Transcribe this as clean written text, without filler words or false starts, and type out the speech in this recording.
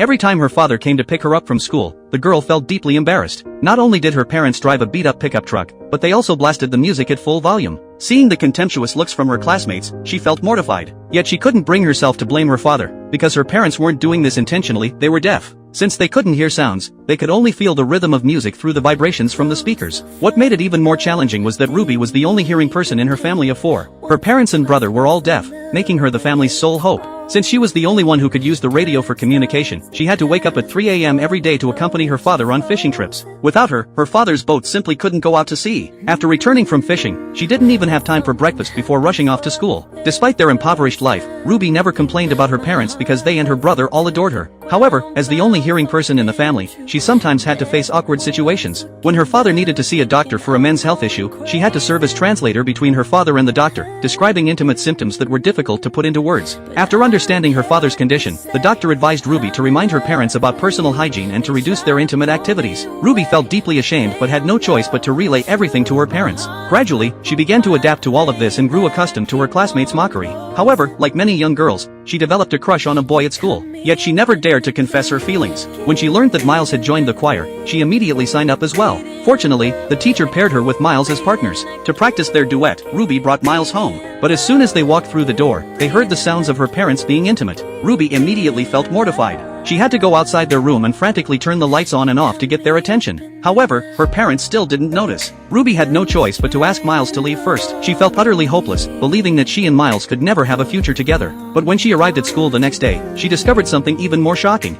Every time her father came to pick her up from school, the girl felt deeply embarrassed. Not only did her parents drive a beat-up pickup truck, but they also blasted the music at full volume. Seeing the contemptuous looks from her classmates, she felt mortified. Yet she couldn't bring herself to blame her father, because her parents weren't doing this intentionally, they were deaf. Since they couldn't hear sounds, they could only feel the rhythm of music through the vibrations from the speakers. What made it even more challenging was that Ruby was the only hearing person in her family of 4. Her parents and brother were all deaf, making her the family's sole hope. Since she was the only one who could use the radio for communication, she had to wake up at 3 a.m. every day to accompany her father on fishing trips. Without her, her father's boat simply couldn't go out to sea. After returning from fishing, she didn't even have time for breakfast before rushing off to school. Despite their impoverished life, Ruby never complained about her parents because they and her brother all adored her. However, as the only hearing person in the family, she sometimes had to face awkward situations. When her father needed to see a doctor for a men's health issue, she had to serve as translator between her father and the doctor, describing intimate symptoms that were difficult to put into words. After understanding her father's condition, the doctor advised Ruby to remind her parents about personal hygiene and to reduce their intimate activities. Ruby felt deeply ashamed but had no choice but to relay everything to her parents. Gradually, she began to adapt to all of this and grew accustomed to her classmates' mockery. However, like many young girls, she developed a crush on a boy at school, yet she never dared to confess her feelings. When she learned that Miles had joined the choir, she immediately signed up as well. Fortunately, the teacher paired her with Miles as partners. To practice their duet, Ruby brought Miles home. But as soon as they walked through the door, they heard the sounds of her parents being intimate. Ruby immediately felt mortified. She had to go outside their room and frantically turn the lights on and off to get their attention. However, her parents still didn't notice. Ruby had no choice but to ask Miles to leave first. She felt utterly hopeless, believing that she and Miles could never have a future together. But when she arrived at school the next day, she discovered something even more shocking.